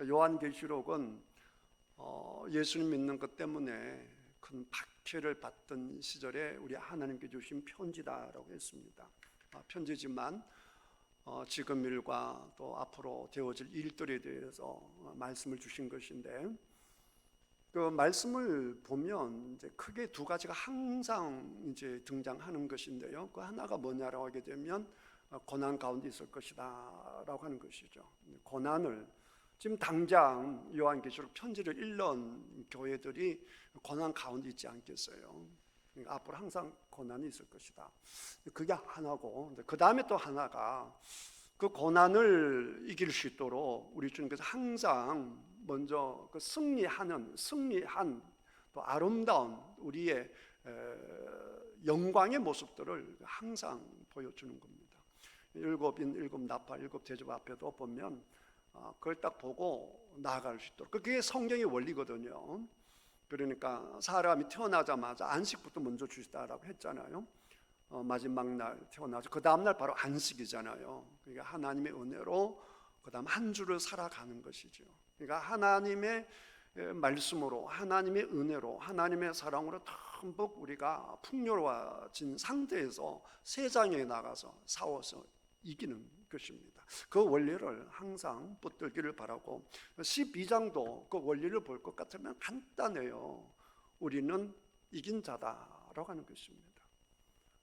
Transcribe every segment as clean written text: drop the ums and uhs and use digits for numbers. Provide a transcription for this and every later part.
요한계시록은 예수님 믿는 것 때문에 큰 박해를 받던 시절에 우리 하나님께 주신 편지다라고 했습니다. 편지지만 지금 일과 또 앞으로 되어질 일들에 대해서 말씀을 주신 것인데, 그 말씀을 보면 이제 크게 두 가지가 항상 이제 등장하는 것인데요. 그 하나가 뭐냐라고 하게 되면 고난 가운데 있을 것이다라고 하는 것이죠. 고난을 지금 당장 요한계시록 편지를 읽는 교회들이 고난 가운데 있지 않겠어요? 그러니까 앞으로 항상 고난이 있을 것이다. 그게 하나고, 그 다음에 또 하나가 그 고난을 이길 수 있도록 우리 주님께서 항상 먼저 그 승리한 또 아름다운 우리의 영광의 모습들을 항상 보여주는 겁니다. 일곱인 일곱 나팔 일곱 대접 앞에도 보면 그걸 딱 보고 나아갈 수 있도록, 그게 성경의 원리거든요. 그러니까 사람이 태어나자마자 안식부터 먼저 주시다라고 했잖아요. 마지막 날 태어나서 그 다음 날 바로 안식이잖아요. 그러니까 하나님의 은혜로 그 다음 한 주를 살아가는 것이죠. 그러니까 하나님의 말씀으로, 하나님의 은혜로, 하나님의 사랑으로 듬뿍 우리가 풍요로워진 상태에서 세상에 나가서 싸워서 이기는 것입니다. 그 원리를 항상 붙들기를 바라고, 12장도 그 원리를 볼 것 같으면 간단해요. 우리는 이긴 자다라고 하는 것입니다.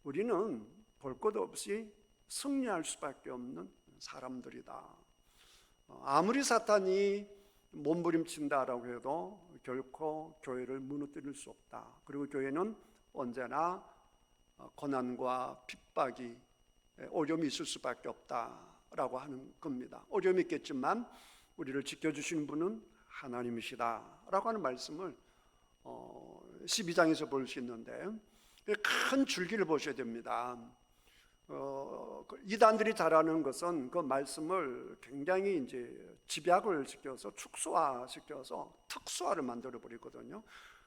우리는 볼 것 없이 승리할 수밖에 없는 사람들이다. 아무리 사탄이 몸부림친다라고 해도 결코 교회를 무너뜨릴 수 없다. 그리고 교회는 언제나 고난과 핍박이, 어려움이 있을 수밖에 없다라고 하는 겁니다. 어려움이 있겠지만 우리를 지켜주시는 분은 하나님이시다라고 하는 말씀을 12장에서 볼 수 있는데, 큰 줄기를 보셔야 됩니다. 이단들이 잘하는 것은 그 말씀을 굉장히 이제 집약을 시켜서 축소화시켜서 특수화를 만들어 버리거든요.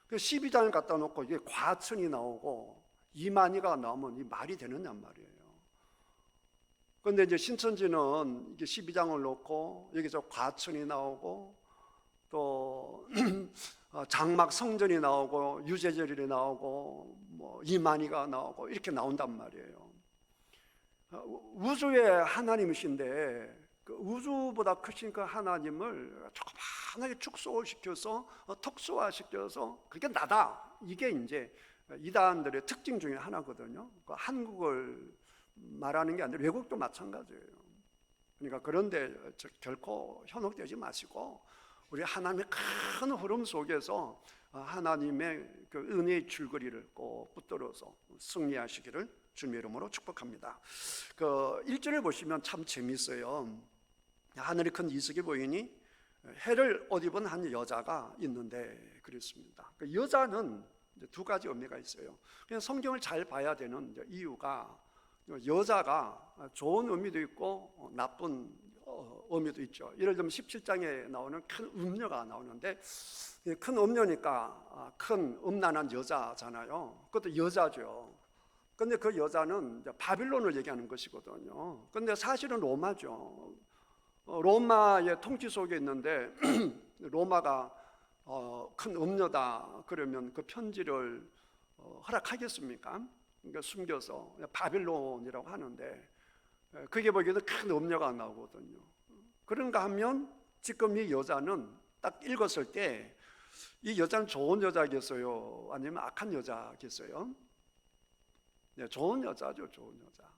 12장을 갖다 놓고 이게 과천이 나오고 이만희가 나오면 이 말이 되느냐 말이에요. 그런데 이제 신천지는 이게 12장을 놓고 여기서 과천이 나오고 또 장막 성전이 나오고 유재절이 나오고 뭐 이만희가 나오고 이렇게 나온단 말이에요. 우주의 하나님이신데 그 우주보다 크신 그 하나님을 조그마하게 축소시켜서 특수화시켜서 그게 나다, 이게 이제 이단들의 특징 중에 하나거든요. 그 한국을 말하는 게 아니라 외국도 마찬가지예요. 그러니까 그런데 결코 현혹되지 마시고 우리 하나님의 큰 흐름 속에서 하나님의 그 은혜의 줄거리를 꼭 붙들어서 승리하시기를 주님의 이름으로 축복합니다. 그 1절을 보시면 참 재미있어요. 하늘이 큰 이슬이 보이니 해를 옷 입은 한 여자가 있는데 그랬습니다. 그 여자는 두 가지 의미가 있어요. 그냥 성경을 잘 봐야 되는 이유가, 여자가 좋은 의미도 있고 나쁜 의미도 있죠. 예를 들면 17장에 나오는 큰 음녀가 나오는데, 큰 음녀니까 큰 음란한 여자잖아요. 그것도 여자죠. 근데 그 여자는 바빌론을 얘기하는 것이거든요. 근데 사실은 로마죠. 로마의 통치 속에 있는데 로마가 큰 음녀다 그러면 그 편지를 허락하겠습니까? 그러니까 숨겨서 바빌론이라고 하는데, 그게 보기에도 큰 음녀가 나오거든요. 그런가 하면 지금 이 여자는 딱 읽었을 때 이 여자는 좋은 여자겠어요? 아니면 악한 여자겠어요? 네, 좋은 여자죠. 좋은 여자,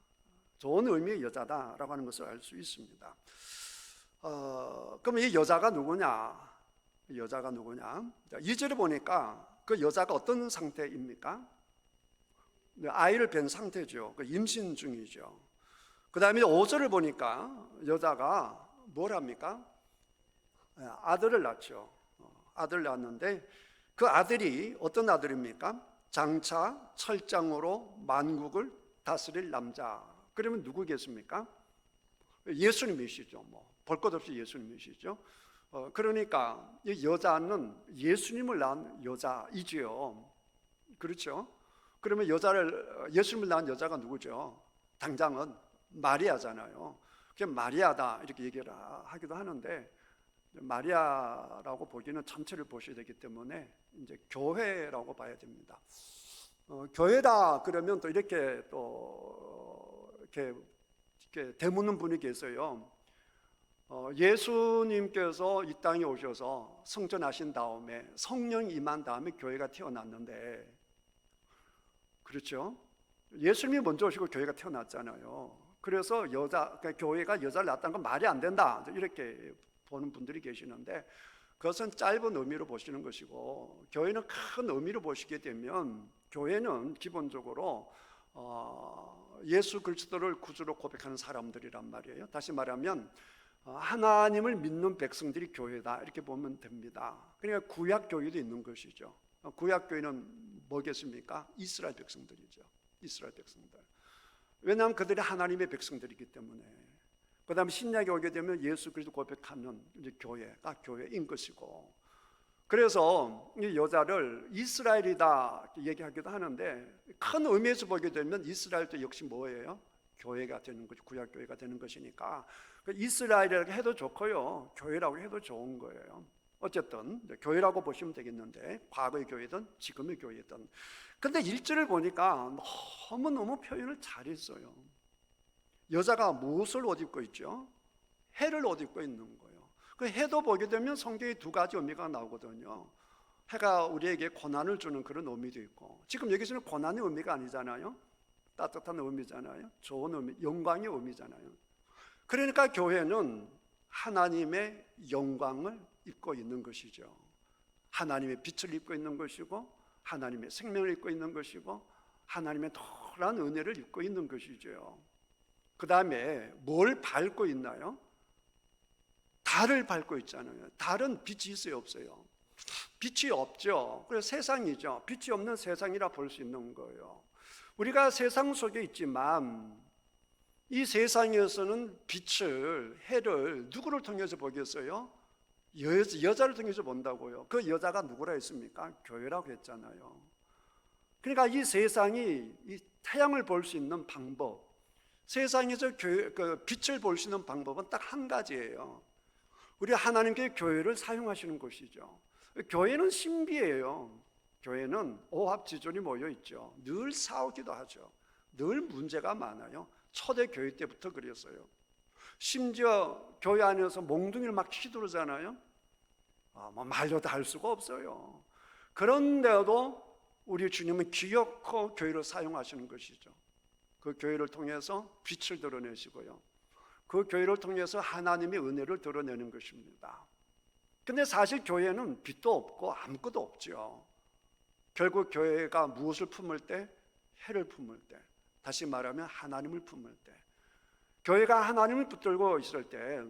좋은 의미의 여자다라고 하는 것을 알 수 있습니다. 그럼 이 여자가 누구냐? 이 여자가 누구냐? 2절에 보니까 그 여자가 어떤 상태입니까? 아이를 뵌 상태죠. 임신 중이죠. 그 다음에 5절을 보니까 여자가 뭘 합니까? 아들을 낳죠. 아들을 낳았는데 그 아들이 어떤 아들입니까? 장차 철장으로 만국을 다스릴 남자. 그러면 누구겠습니까? 예수님이시죠. 볼 것 없이 예수님이시죠. 그러니까 이 여자는 예수님을 낳은 여자이지요. 그렇죠? 그러면 예수님을 낳은 여자가 누구죠? 당장은 마리아잖아요. 그게 마리아다 이렇게 얘기를 하기도 하는데, 마리아라고 보기는 전체를 보셔야 되기 때문에 이제 교회라고 봐야 됩니다. 교회다 그러면 또 이렇게 이렇게 되묻는 분이 계세요. 예수님께서 이 땅에 오셔서 성전하신 다음에 성령 임한 다음에 교회가 태어났는데, 그렇죠? 예수님이 먼저 오시고 교회가 태어났잖아요. 그래서 그러니까 교회가 여자를 낳았다는 건 말이 안 된다, 이렇게 보는 분들이 계시는데, 그것은 짧은 의미로 보시는 것이고, 교회는 큰 의미로 보시게 되면 교회는 기본적으로 예수 그리스도를 구주로 고백하는 사람들이란 말이에요. 다시 말하면 하나님을 믿는 백성들이 교회다, 이렇게 보면 됩니다. 그러니까 구약 교회도 있는 것이죠. 구약 교회는 뭐겠습니까? 이스라엘 백성들이죠. 이스라엘 백성들. 왜냐하면 그들이 하나님의 백성들이기 때문에. 그 다음에 신약에 오게 되면 예수 그리스도 고백하는 이제 교회가 교회인 것이고, 그래서 이 여자를 이스라엘이다 얘기하기도 하는데, 큰 의미에서 보게 되면 이스라엘도 역시 뭐예요? 교회가 되는 거죠. 구약 교회가 되는 것이니까 이스라엘이라고 해도 좋고요, 교회라고 해도 좋은 거예요. 어쨌든 교회라고 보시면 되겠는데, 과거의 교회든 지금의 교회든. 근데 1절을 보니까 너무너무 표현을 잘했어요. 여자가 무엇을 옷 입고 있죠? 해를 옷 입고 있는 거예요. 그 해도 보게 되면 성경에 두 가지 의미가 나오거든요. 해가 우리에게 고난을 주는 그런 의미도 있고, 지금 여기서는 고난의 의미가 아니잖아요. 따뜻한 의미잖아요. 좋은 의미, 영광의 의미잖아요. 그러니까 교회는 하나님의 영광을 입고 있는 것이죠. 하나님의 빛을 입고 있는 것이고, 하나님의 생명을 입고 있는 것이고, 하나님의 노란 은혜를 입고 있는 것이죠. 그 다음에 뭘 밟고 있나요? 달을 밟고 있잖아요. 달은 빛이 있어요, 없어요? 빛이 없죠. 그래서 세상이죠. 빛이 없는 세상이라 볼 수 있는 거예요. 우리가 세상 속에 있지만 이 세상에서는 빛을, 해를 누구를 통해서 보겠어요? 여자를 통해서 본다고요. 그 여자가 누구라 했습니까? 교회라고 했잖아요. 그러니까 이 세상이 이 태양을 볼 수 있는 방법, 세상에서 빛을 볼 수 있는 방법은 딱 한 가지예요. 우리 하나님께 교회를 사용하시는 것이죠. 교회는 신비예요. 교회는 오합지졸이 모여 있죠. 늘 싸우기도 하죠. 늘 문제가 많아요. 초대 교회 때부터 그랬어요. 심지어 교회 안에서 몽둥이를 막 휘두르잖아요. 뭐 말로 다 할 수가 없어요. 그런데도 우리 주님은 기어코 교회를 사용하시는 것이죠. 그 교회를 통해서 빛을 드러내시고요, 그 교회를 통해서 하나님의 은혜를 드러내는 것입니다. 근데 사실 교회는 빛도 없고 아무것도 없죠. 결국 교회가 무엇을 품을 때? 해를 품을 때, 다시 말하면 하나님을 품을 때. 교회가 하나님을 붙들고 있을 때,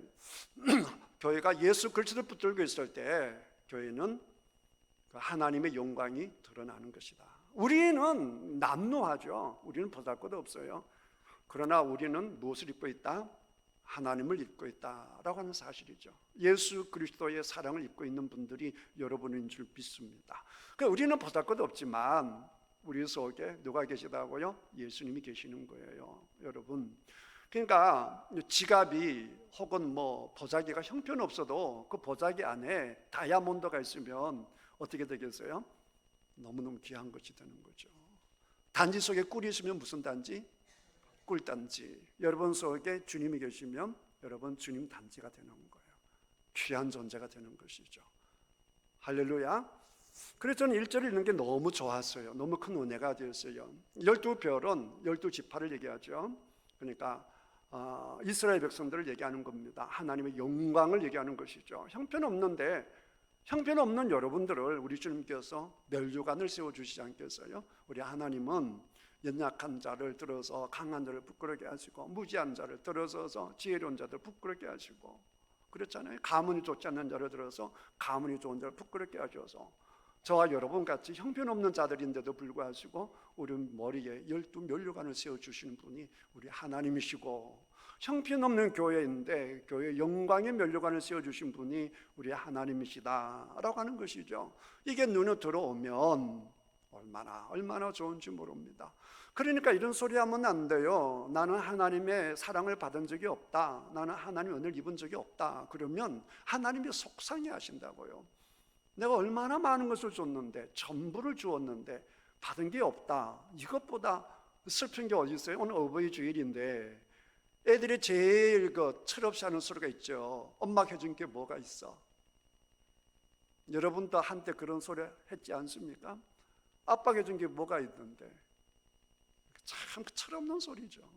교회가 예수 그리스도를 붙들고 있을 때, 교회는 하나님의 영광이 드러나는 것이다. 우리는 남루하죠. 우리는 보잘것도 없어요. 그러나 우리는 무엇을 입고 있다? 하나님을 입고 있다라고 하는 사실이죠. 예수 그리스도의 사랑을 입고 있는 분들이 여러분인 줄 믿습니다. 그러니까 우리는 보잘것도 없지만 우리 속에 누가 계시다고요? 예수님이 계시는 거예요, 여러분. 그러니까 지갑이 혹은 뭐 보자기가 형편없어도 그 보자기 안에 다이아몬드가 있으면 어떻게 되겠어요? 너무너무 귀한 것이 되는 거죠. 단지 속에 꿀이 있으면 무슨 단지? 꿀단지. 여러분 속에 주님이 계시면 여러분 주님 단지가 되는 거예요. 귀한 존재가 되는 것이죠. 할렐루야. 그래서 저는 1절을 읽는 게 너무 좋았어요. 너무 큰 은혜가 되었어요. 12별은 12지파를 얘기하죠. 그러니까 이스라엘 백성들을 얘기하는 겁니다. 하나님의 영광을 얘기하는 것이죠. 형편없는 여러분들을 우리 주님께서 멸류관을 세워주시지 않겠어요? 우리 하나님은 연약한 자를 들어서 강한 자를 부끄럽게 하시고, 무지한 자를 들어서서 지혜로운 자들 부끄럽게 하시고, 그렇잖아요. 가문이 좋지 않는 자를 들어서 가문이 좋은 자를 부끄럽게 하셔서 저와 여러분같이 형편없는 자들인데도 불구하고 우리 머리에 12멸류관을 세워주시는 분이 우리 하나님이시고, 형편없는 교회인데 교회 영광의 멸류관을 세워주신 분이 우리 하나님이시다라고 하는 것이죠. 이게 눈에 들어오면 얼마나 좋은지 모릅니다. 그러니까 이런 소리 하면 안 돼요. 나는 하나님의 사랑을 받은 적이 없다, 나는 하나님의 은혜를 입은 적이 없다. 그러면 하나님이 속상해 하신다고요. 내가 얼마나 많은 것을 줬는데, 전부를 주었는데 받은 게 없다. 이것보다 슬픈 게 어디 있어요? 오늘 어버이 주일인데 애들이 제일 철없이 하는 소리가 있죠. 엄마가 해준 게 뭐가 있어? 여러분도 한때 그런 소리 했지 않습니까? 아빠가 해준 게 뭐가 있는데. 참 철없는 소리죠.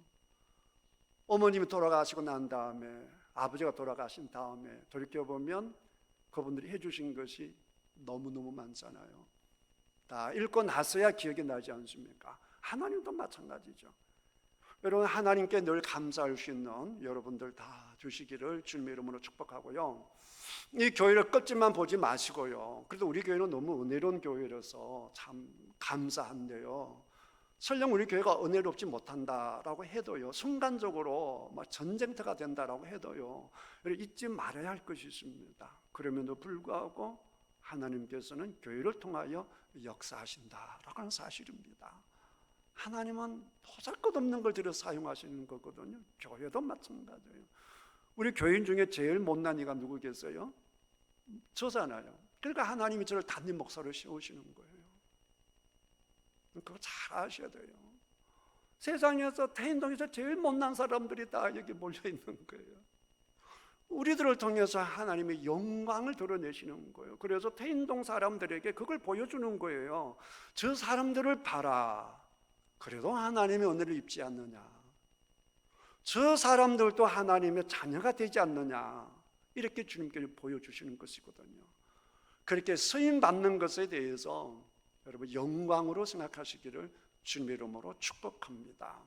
어머님이 돌아가시고 난 다음에, 아버지가 돌아가신 다음에 돌이켜보면 그분들이 해주신 것이 너무너무 많잖아요. 다 읽고 나서야 기억이 나지 않습니까? 하나님도 마찬가지죠. 여러분, 하나님께 늘 감사할 수 있는 여러분들 다 주시기를 주님의 이름으로 축복하고요. 이 교회를 끝집만 보지 마시고요. 그래도 우리 교회는 너무 은혜로운 교회라서 참 감사한데요, 설령 우리 교회가 은혜롭지 못한다라고 해도요, 순간적으로 전쟁터가 된다라고 해도요, 잊지 말아야 할 것이 있습니다. 그럼에도 불구하고 하나님께서는 교회를 통하여 역사하신다라고 하는 사실입니다. 하나님은 보잘것없는 걸 들여 사용하시는 거거든요. 교회도 마찬가지예요. 우리 교인 중에 제일 못난 이가 누구겠어요? 저잖아요. 그러니까 하나님이 저를 담임 목사로 세우시는 거예요. 그거 잘 아셔야 돼요. 세상에서 태인동에서 제일 못난 사람들이 다 여기 몰려 있는 거예요. 우리들을 통해서 하나님의 영광을 드러내시는 거예요. 그래서 태인동 사람들에게 그걸 보여주는 거예요. 저 사람들을 봐라, 그래도 하나님의 은혜를 입지 않느냐, 저 사람들도 하나님의 자녀가 되지 않느냐, 이렇게 주님께서 보여주시는 것이거든요. 그렇게 쓰임 받는 것에 대해서 여러분 영광으로 생각하시기를 주님의 이름으로 축복합니다.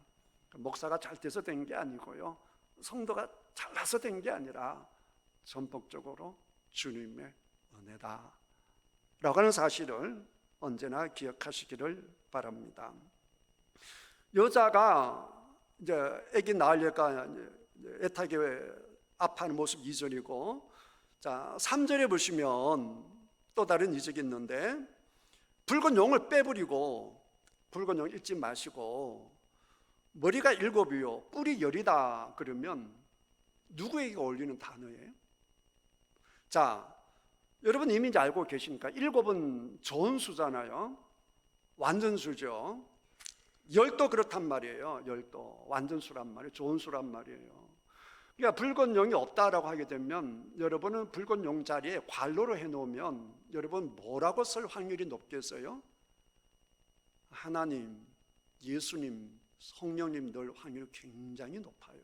목사가 잘 돼서 된 게 아니고요, 성도가 잘나서 된 게 아니라 전폭적으로 주님의 은혜다 라고 하는 사실을 언제나 기억하시기를 바랍니다. 여자가 이제 아기 낳으려니까 애타게 아파하는 모습 2절이고, 자 3절에 보시면 또 다른 이적이 있는데, 붉은 용을 빼버리고, 붉은 용 읽지 마시고 머리가 7이요 뿔이 10이다 그러면 누구에게 어울리는 단어예요? 자, 여러분 이미 이제 알고 계시니까 7은 좋은 수잖아요. 완전수죠. 10도 그렇단 말이에요. 10도 완전 수란 말이에요. 좋은 수란 말이에요. 그러니까 붉은 용이 없다라고 하게 되면, 여러분은 붉은 용 자리에 괄로로 해놓으면 여러분 뭐라고 쓸 확률이 높겠어요? 하나님, 예수님, 성령님 넣을 확률이 굉장히 높아요.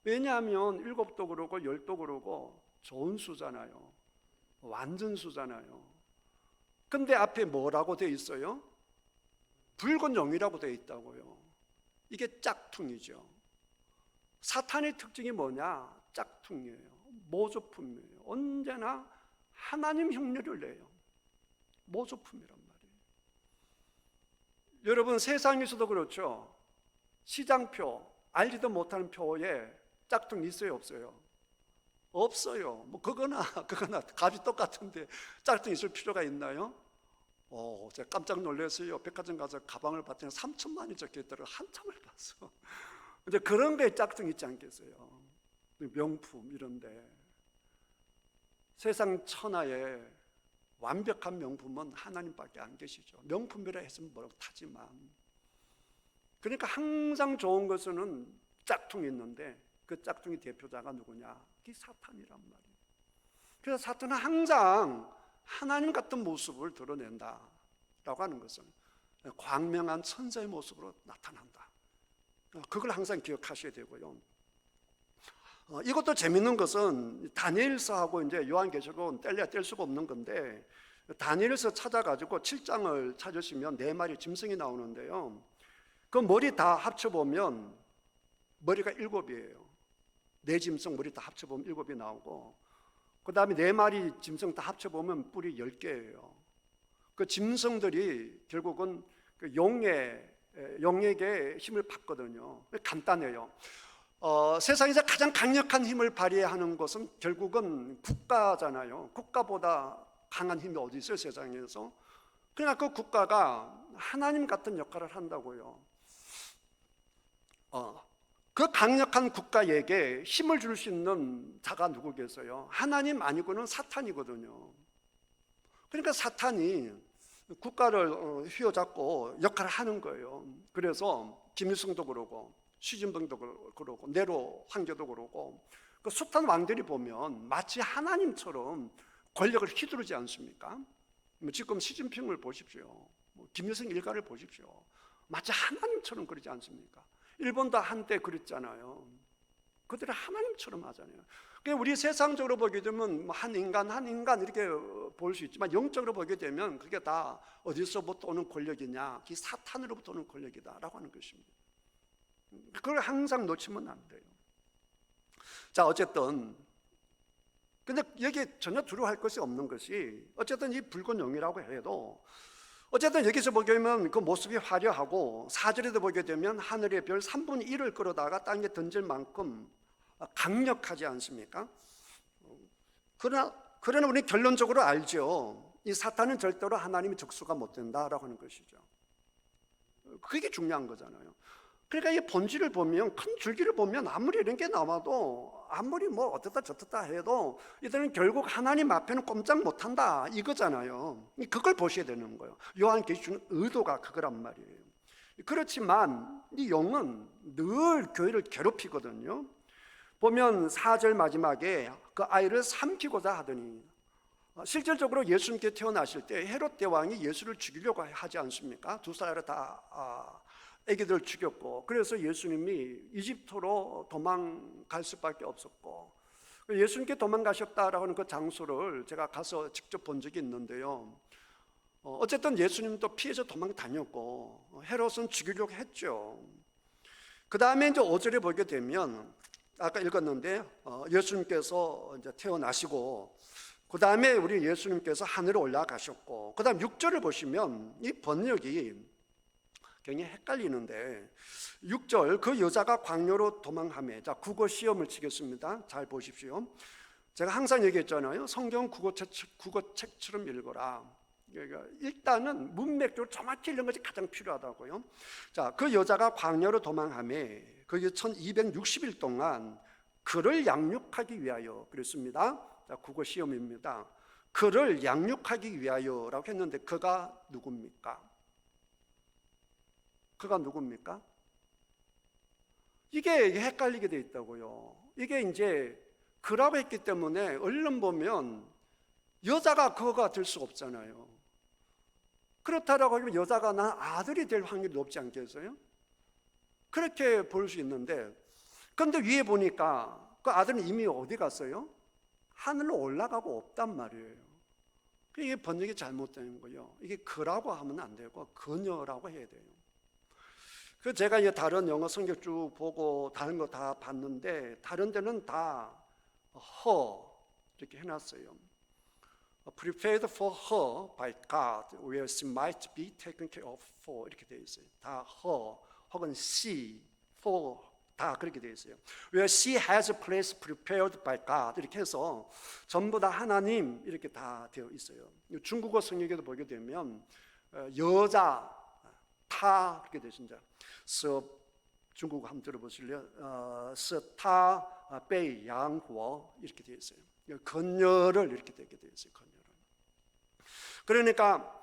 왜냐하면 7도 그러고 10도 그러고 좋은 수잖아요. 완전 수잖아요. 근데 앞에 뭐라고 되어 있어요? 붉은 용이라고 되어 있다고요. 이게 짝퉁이죠. 사탄의 특징이 뭐냐? 짝퉁이에요. 모조품이에요. 언제나 하나님 흉내를 내요. 모조품이란 말이에요. 여러분 세상에서도 그렇죠. 시장표, 알지도 못하는 표에 짝퉁 있어요, 없어요? 없어요. 뭐 그거나 값이 똑같은데 짝퉁 있을 필요가 있나요? 제가 깜짝 놀랐어요. 백화점 가서 가방을 봤더니 3천만이 적혀있더라고요. 한참을 봤어. 근데 그런 거에 짝퉁 있지 않겠어요? 명품 이런데. 세상 천하에 완벽한 명품은 하나님밖에 안 계시죠. 명품이라 했으면 뭐라고 타지만. 그러니까 항상 좋은 것은 짝퉁이 있는데, 그 짝퉁이 대표자가 누구냐? 그게 사탄이란 말이에요. 그래서 사탄은 항상 하나님 같은 모습을 드러낸다라고 하는 것은 광명한 천사의 모습으로 나타난다. 그걸 항상 기억하셔야 되고요. 이것도 재밌는 것은 다니엘서하고 이제 요한계시록은 뗄래야 뗄 수가 없는 건데, 다니엘서 찾아가지고 7장을 찾으시면 4마리 짐승이 나오는데요, 그 머리 다 합쳐보면 머리가 7이에요. 4짐승 머리 다 합쳐보면 7이 나오고, 그 다음에 4마리 짐승 다 합쳐보면 뿔이 10개예요. 그 짐승들이 결국은 그 용에게 힘을 받거든요. 간단해요. 세상에서 가장 강력한 힘을 발휘하는 것은 결국은 국가잖아요. 국가보다 강한 힘이 어디 있어요, 세상에서? 그러니까 그 국가가 하나님 같은 역할을 한다고요. 그 강력한 국가에게 힘을 줄 수 있는 자가 누구겠어요? 하나님 아니고는 사탄이거든요. 그러니까 사탄이 국가를 휘어잡고 역할을 하는 거예요. 그래서 김일성도 그러고 시진핑도 그러고 네로 황제도 그러고 그 숱한 왕들이 보면 마치 하나님처럼 권력을 휘두르지 않습니까? 지금 시진핑을 보십시오. 김일성 일가를 보십시오. 마치 하나님처럼 그러지 않습니까? 일본도 한때 그랬잖아요. 그들은 하나님처럼 하잖아요. 우리 세상적으로 보게 되면 한 인간 이렇게 볼 수 있지만 영적으로 보게 되면 그게 다 어디서부터 오는 권력이냐? 이 사탄으로부터 오는 권력이다라고 하는 것입니다. 그걸 항상 놓치면 안 돼요. 자, 어쨌든 근데 여기에 전혀 두려워할 것이 없는 것이 어쨌든 이 붉은 용이라고 해도 어쨌든 여기서 보게 되면 그 모습이 화려하고 4절에도 보게 되면 하늘의 별 3분의 1을 끌어다가 땅에 던질 만큼 강력하지 않습니까? 그러나 우리 결론적으로 알죠. 이 사탄은 절대로 하나님의 적수가 못 된다라고 하는 것이죠. 그게 중요한 거잖아요. 그러니까 이 본질을 보면, 큰 줄기를 보면 아무리 이런 게 나와도 아무리 뭐 어떻다 저떻다 해도 이들은 결국 하나님 앞에는 꼼짝 못한다 이거잖아요. 그걸 보셔야 되는 거예요. 요한계시 주는 의도가 그거란 말이에요. 그렇지만 이 영은 늘 교회를 괴롭히거든요. 보면 4절 마지막에 그 아이를 삼키고자 하더니, 실질적으로 예수님께 태어나실 때 헤롯 대왕이 예수를 죽이려고 하지 않습니까? 두 사람을 다 애기들 죽였고, 그래서 예수님이 이집트로 도망갈 수밖에 없었고, 예수님께 도망가셨다라고 하는 그 장소를 제가 가서 직접 본 적이 있는데요. 어쨌든 예수님도 피해서 도망 다녔고 헤롯은 죽이려고 했죠. 그 다음에 이제 5절에 보게 되면 아까 읽었는데 예수님께서 이제 태어나시고 그 다음에 우리 예수님께서 하늘에 올라가셨고, 그 다음 6절을 보시면 이 번역이 굉장히 헷갈리는데 6절 그 여자가 광야로 도망하며, 자 국어 시험을 치겠습니다. 잘 보십시오. 제가 항상 얘기했잖아요. 성경 국어책처럼 읽어라. 그러니까 일단은 문맥적으로 정확히 읽는 것이 가장 필요하다고요. 자, 그 여자가 광야로 도망하며 그게 1260일 동안 그를 양육하기 위하여 그랬습니다. 자, 국어 시험입니다. 그를 양육하기 위하여라고 했는데 그가 누굽니까? 그가 누굽니까? 이게 헷갈리게 돼 있다고요. 이게 이제 그라고 했기 때문에 얼른 보면 여자가 그거가 될 수 없잖아요. 그렇다라고 하면 여자가 난 아들이 될 확률이 높지 않겠어요? 그렇게 볼 수 있는데, 그런데 위에 보니까 그 아들은 이미 어디 갔어요? 하늘로 올라가고 없단 말이에요. 이게 번역이 잘못된 거예요. 이게 그라고 하면 안 되고 그녀라고 해야 돼요. 그 제가 이제 다른 영어 성경 쭉 보고 다른 거 다 봤는데 다른 데는 다 her 이렇게 해놨어요. Prepared for her by God, where she might be taken care of for 이렇게 되어 있어요. 다 her 혹은 she, for 다 그렇게 되어 있어요. Where she has a place prepared by God 이렇게 해서 전부 다 하나님 이렇게 다 되어 있어요. 중국어 성경에도 보게 되면 여자 타 이렇게 되어 있습니다. 중국어 한번 들어보실래요? 스타 베이 양호 이렇게 되어 있어요. 그녀를 이렇게 되게 되어 있어요. 그녀를. 그러니까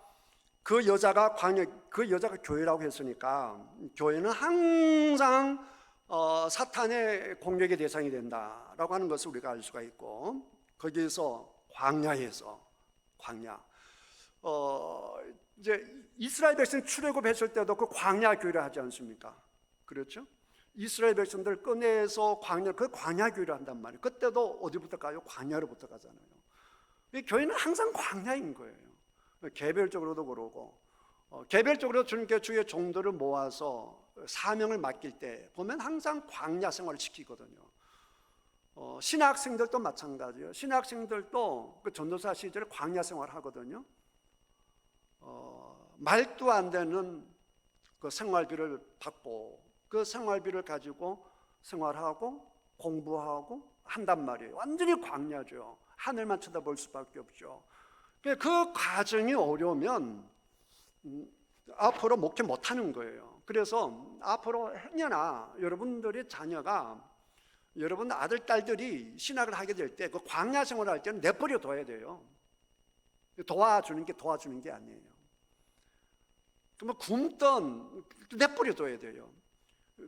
그 여자가 그 여자가 교회라고 했으니까 교회는 항상 사탄의 공격의 대상이 된다라고 하는 것을 우리가 알 수가 있고, 거기에서 광야에서 이제 이스라엘 백성 출애굽했을 때도 그 광야 교회를 하지 않습니까? 그렇죠? 이스라엘 백성들 꺼내서 그 광야 교회를 한단 말이에요. 그때도 어디부터 가요? 광야로부터 가잖아요. 교회는 항상 광야인 거예요. 개별적으로도 그러고, 개별적으로 주님께 주의 종들을 모아서 사명을 맡길 때 보면 항상 광야 생활을 시키거든요. 신학생들도 마찬가지예요. 신학생들도 그 전도사 시절에 광야 생활을 하거든요. 말도 안 되는 그 생활비를 받고 그 생활비를 가지고 생활하고 공부하고 한단 말이에요. 완전히 광야죠. 하늘만 쳐다볼 수밖에 없죠. 그 과정이 어려우면 앞으로 목회 못하는 거예요. 그래서 앞으로 행여나 여러분들의 자녀가, 여러분 아들, 딸들이 신학을 하게 될 때 그 광야 생활을 할 때는 내버려 둬야 돼요. 도와주는 게 아니에요. 그러면 굶던 내버려 둬야 돼요.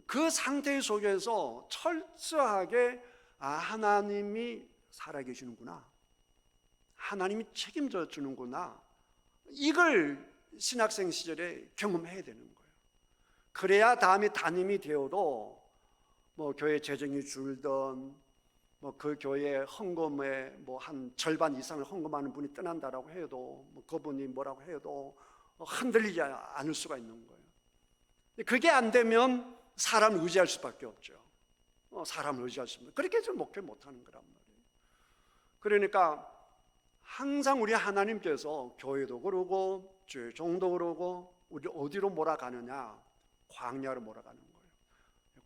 그 상태 속에서 철저하게 하나님이 살아계시는구나, 하나님이 책임져 주는구나, 이걸 신학생 시절에 경험해야 되는 거예요. 그래야 다음에 담임이 되어도 뭐 교회 재정이 줄던, 뭐 그 교회 헌금에 뭐 한 절반 이상을 헌금하는 분이 떠난다라고 해도, 뭐 그분이 뭐라고 해도 흔들리지 않을 수가 있는 거예요. 그게 안 되면 사람을 의지할 수밖에 없죠. 사람을 의지할 수 없는, 그렇게 해서 목표 못하는 거란 말이에요. 그러니까 항상 우리 하나님께서 교회도 그러고 종도 그러고 우리 어디로 몰아가느냐? 광야로 몰아가는 거예요.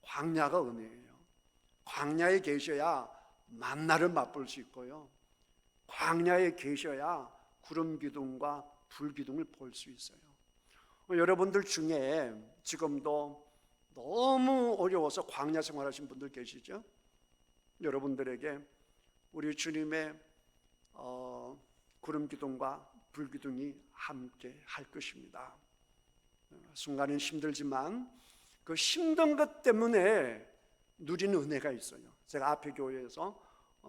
광야가 은혜예요. 광야에 계셔야 만나를 맛볼 수 있고요, 광야에 계셔야 구름 기둥과 불 기둥을 볼 수 있어요. 여러분들 중에 지금도 너무 어려워서 광야 생활하신 분들 계시죠? 여러분들에게 우리 주님의 구름 기둥과 불 기둥이 함께 할 것입니다. 순간은 힘들지만 그 힘든 것 때문에 누리는 은혜가 있어요. 제가 앞에 교회에서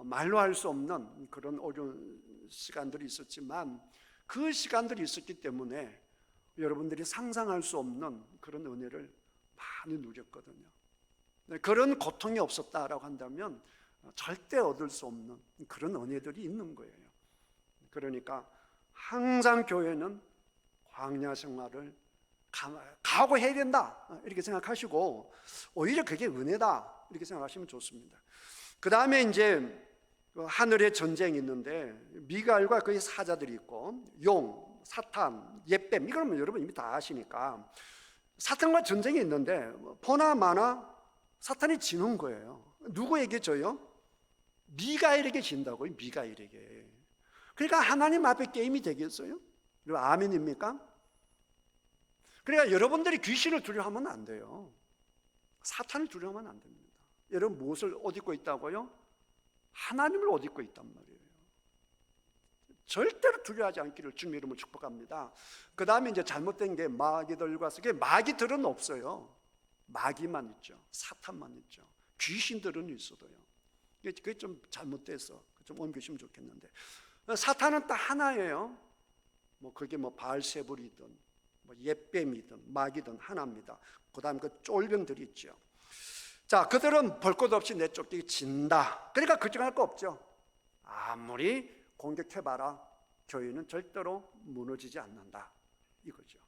말로 할 수 없는 그런 어려운 시간들이 있었지만 그 시간들이 있었기 때문에 여러분들이 상상할 수 없는 그런 은혜를 많이 누렸거든요. 그런 고통이 없었다라고 한다면 절대 얻을 수 없는 그런 은혜들이 있는 거예요. 그러니까 항상 교회는 광야 생활을 각오해야 된다, 이렇게 생각하시고 오히려 그게 은혜다, 이렇게 생각하시면 좋습니다. 그 다음에 이제 하늘에 전쟁이 있는데 미갈과 그의 사자들이 있고 용, 사탄, 옅뱀, 이거는 여러분 이미 다 아시니까 사탄과 전쟁이 있는데 보나마나 사탄이 지는 거예요. 누구에게 져요? 미가엘에게 진다고요. 미가엘에게. 그러니까 하나님 앞에 게임이 되겠어요? 아멘입니까? 그러니까 여러분들이 귀신을 두려워하면 안 돼요. 사탄을 두려워하면 안 됩니다. 여러분 무엇을 옷 입고 있다고요? 하나님을 옷 입고 있단 말이에요. 절대로 두려워하지 않기를 주님의 이름으로 축복합니다. 그 다음에 이제 잘못된 게 마귀들과 속에, 마귀들은 없어요. 마귀만 있죠. 사탄만 있죠. 귀신들은 있어도요. 그게 좀 잘못돼서 좀 옮기시면 좋겠는데, 사탄은 딱 하나예요. 뭐 그게 뭐 바알세불이든 뭐 옅뱀이든 마귀든 하나입니다. 그 다음 그 쫄병들이 있죠. 자, 그들은 볼 것 없이 내쫓기 진다. 그러니까 걱정할 거 없죠. 아무리 공격해봐라, 교회는 절대로 무너지지 않는다, 이거죠.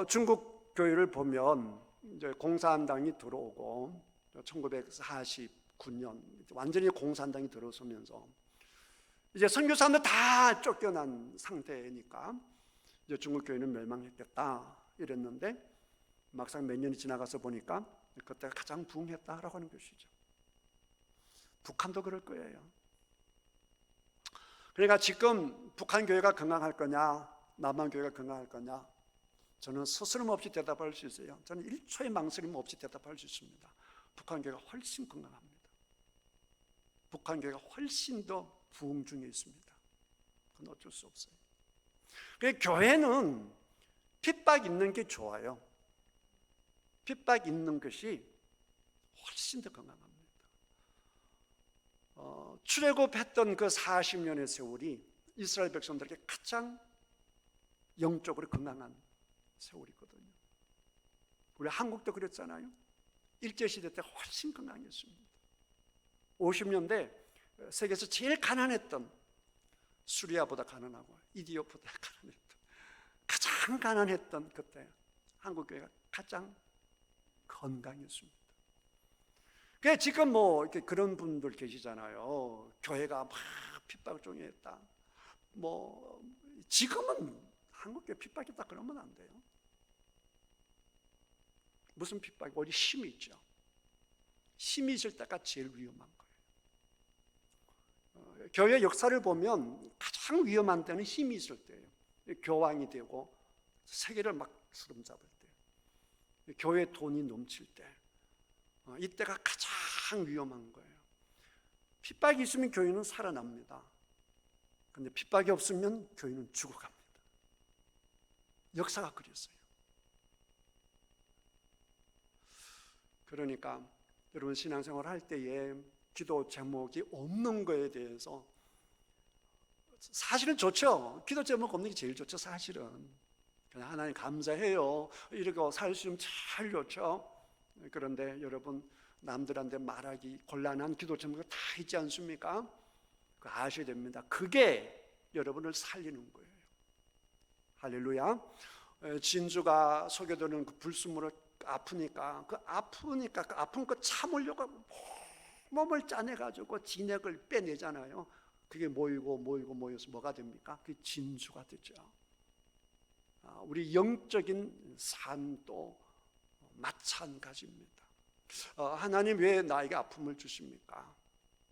중국 교회를 보면 이제 공산당이 들어오고 1949년 완전히 공산당이 들어서면서 이제 선교사들 다 쫓겨난 상태니까 이제 중국 교회는 멸망했겠다 이랬는데, 막상 몇 년이 지나가서 보니까 그때가 가장 부흥했다라고 하는 것이죠. 북한도 그럴 거예요. 그러니까 지금 북한 교회가 건강할 거냐, 남한 교회가 건강할 거냐, 저는 스스럼 없이 대답할 수 있어요. 저는 1초의 망설임 없이 대답할 수 있습니다. 북한 교회가 훨씬 건강합니다. 북한 교회가 훨씬 더 부흥 중에 있습니다. 그건 어쩔 수 없어요. 그러니까 교회는 핍박 있는 게 좋아요. 핍박 있는 것이 훨씬 더 건강합니다. 출애굽했던 그 40년의 세월이 이스라엘 백성들에게 가장 영적으로 건강한 세월이거든요. 우리 한국도 그랬잖아요. 일제시대 때 훨씬 건강했습니다. 50년대 세계에서 제일 가난했던, 수리아보다 가난하고 이디오프보다 가난했던, 가장 가난했던 그때 한국교회가 가장 건강했습니다. 그러니까 지금 뭐 이렇게 그런 분들 계시잖아요. 교회가 막 핍박 중에 있다. 뭐 지금은 한국교회 핍박이다 그러면 안 돼요. 무슨 핍박이? 우리 힘이 있죠. 힘이 있을 때가 제일 위험한 거예요. 교회 역사를 보면 가장 위험한 때는 힘이 있을 때예요. 교황이 되고 세계를 막 쓰름잡을 때. 교회 돈이 넘칠 때, 이때가 가장 위험한 거예요. 핍박이 있으면 교회는 살아납니다. 근데 핍박이 없으면 교회는 죽어갑니다. 역사가 그랬어요. 그러니까 여러분 신앙생활 할 때에 기도 제목이 없는 거에 대해서 사실은 좋죠. 기도 제목 없는 게 제일 좋죠. 사실은 그냥 하나님 감사해요 이러고 살 수 있으면 잘 좋죠. 그런데 여러분 남들한테 말하기 곤란한 기도 제목이 다 있지 않습니까? 그거 아셔야 됩니다. 그게 여러분을 살리는 거예요. 할렐루야. 진주가 속여드는 그 불순물을 아프니까 그 아픈 거 참으려고 몸을 짜내가지고 진액을 빼내잖아요. 그게 모여서 뭐가 됩니까? 그게 진주가 되죠. 우리 영적인 삶도 마찬가지입니다. 하나님 왜 나에게 아픔을 주십니까?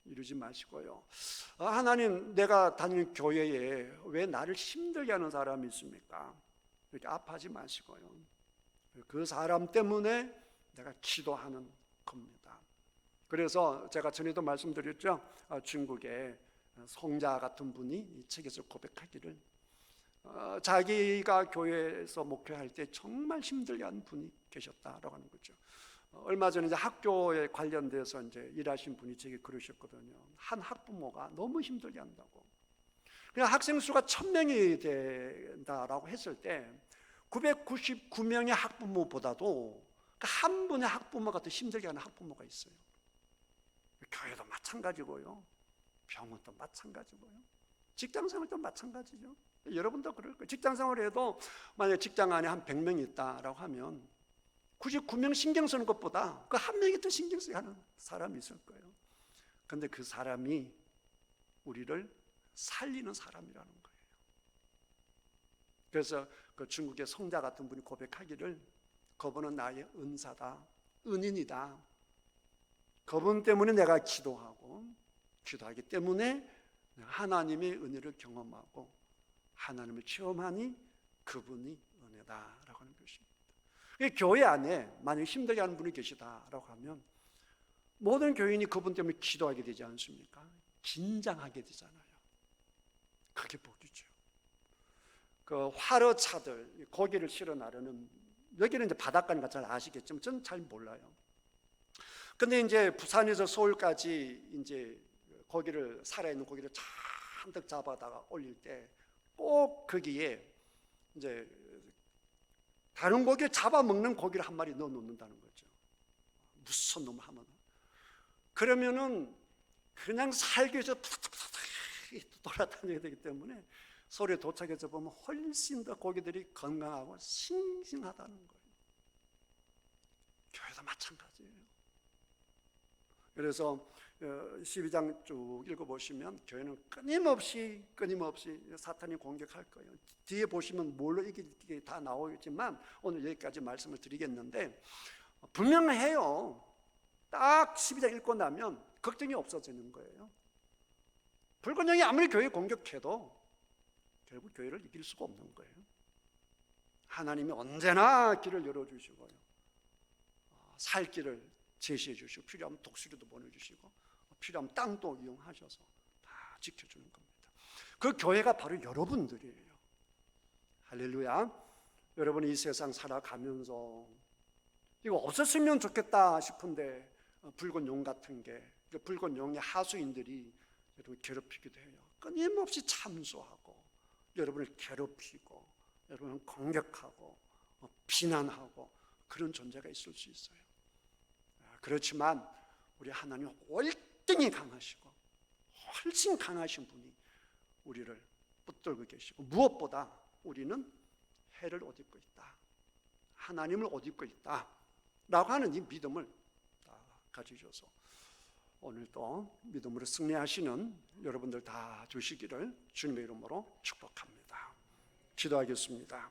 이러지 마시고요. 하나님 내가 다니는 교회에 왜 나를 힘들게 하는 사람이 있습니까? 이렇게 아파하지 마시고요. 그 사람 때문에 내가 기도하는 겁니다. 그래서 제가 전에도 말씀드렸죠. 중국에 성자 같은 분이 이 책에서 고백하기를 자기가 교회에서 목회할 때 정말 힘들게 하는 분이 계셨다라고 하는 거죠. 얼마 전에 이제 학교에 관련돼서 이제 일하신 분이 제게 그러셨거든요. 한 학부모가 너무 힘들게 한다고. 그냥 학생 수가 1000명이 된다라고 했을 때 999명의 학부모보다도 한 분의 학부모가 더 힘들게 하는 학부모가 있어요. 교회도 마찬가지고요. 병원도 마찬가지고요. 직장생활도 마찬가지죠. 여러분도 그럴 거예요. 직장생활에도 만약에 직장 안에 한 100명이 있다라고 하면 99명 신경 쓰는 것보다 그 한 명이 더 신경 쓰게 하는 사람이 있을 거예요. 그런데 그 사람이 우리를 살리는 사람이라는 거예요. 그래서 그 중국의 성자 같은 분이 고백하기를 그분은 나의 은사다, 은인이다. 그분 때문에 내가 기도하기 때문에 하나님의 은혜를 경험하고 하나님을 체험하니 그분이 은혜다라고 하는 것입니다. 교회 안에 만약 힘들게 하는 분이 계시다라고 하면 모든 교인이 그분 때문에 기도하게 되지 않습니까? 긴장하게 되잖아요. 그게 복이죠. 그 화로차들 고기를 실어 나르는 여기는 이제 바닷가니까 잘 아시겠지만 저는 잘 몰라요. 근데 이제 부산에서 서울까지 이제 고기를 살아있는 고기를 잔뜩 잡아다가 올릴 때 꼭 거기에 이제 다른 고기를 잡아먹는 고기를 한 마리 넣어 놓는다는 거죠. 무슨 놈 하면 그러면은 그냥 살기 위해서 돌아다녀야 되기 때문에 서울에 도착해서 보면 훨씬 더 고기들이 건강하고 싱싱하다는 거예요. 교회도 마찬가지예요. 그래서 12장 쭉 읽어보시면 교회는 끊임없이 사탄이 공격할 거예요. 뒤에 보시면 뭘로 이기게 다 나오겠지만 오늘 여기까지 말씀을 드리겠는데 분명해요. 딱 12장 읽고 나면 걱정이 없어지는 거예요. 불건영이 아무리 교회 공격해도 결국 교회를 이길 수가 없는 거예요. 하나님이 언제나 길을 열어주시고요. 살 길을 제시해 주시고 필요하면 독수리도 보내주시고 필요하면 땅도 이용하셔서 다 지켜주는 겁니다. 그 교회가 바로 여러분들이에요. 할렐루야. 여러분이 이 세상 살아가면서 이거 없었으면 좋겠다 싶은데 붉은 용 같은 게 붉은 용의 하수인들이 여러분 괴롭히기도 해요. 끊임없이 참수하고 여러분을 괴롭히고 여러분을 공격하고 비난하고 그런 존재가 있을 수 있어요. 그렇지만 우리 하나님은 월등히 강하시고 훨씬 강하신 분이 우리를 붙들고 계시고 무엇보다 우리는 해를 옷 입고 있다. 하나님을 옷 입고 있다. 라고 하는 이 믿음을 가지셔서 오늘도 믿음으로 승리하시는 여러분들 다 되시기를 주님의 이름으로 축복합니다. 기도하겠습니다.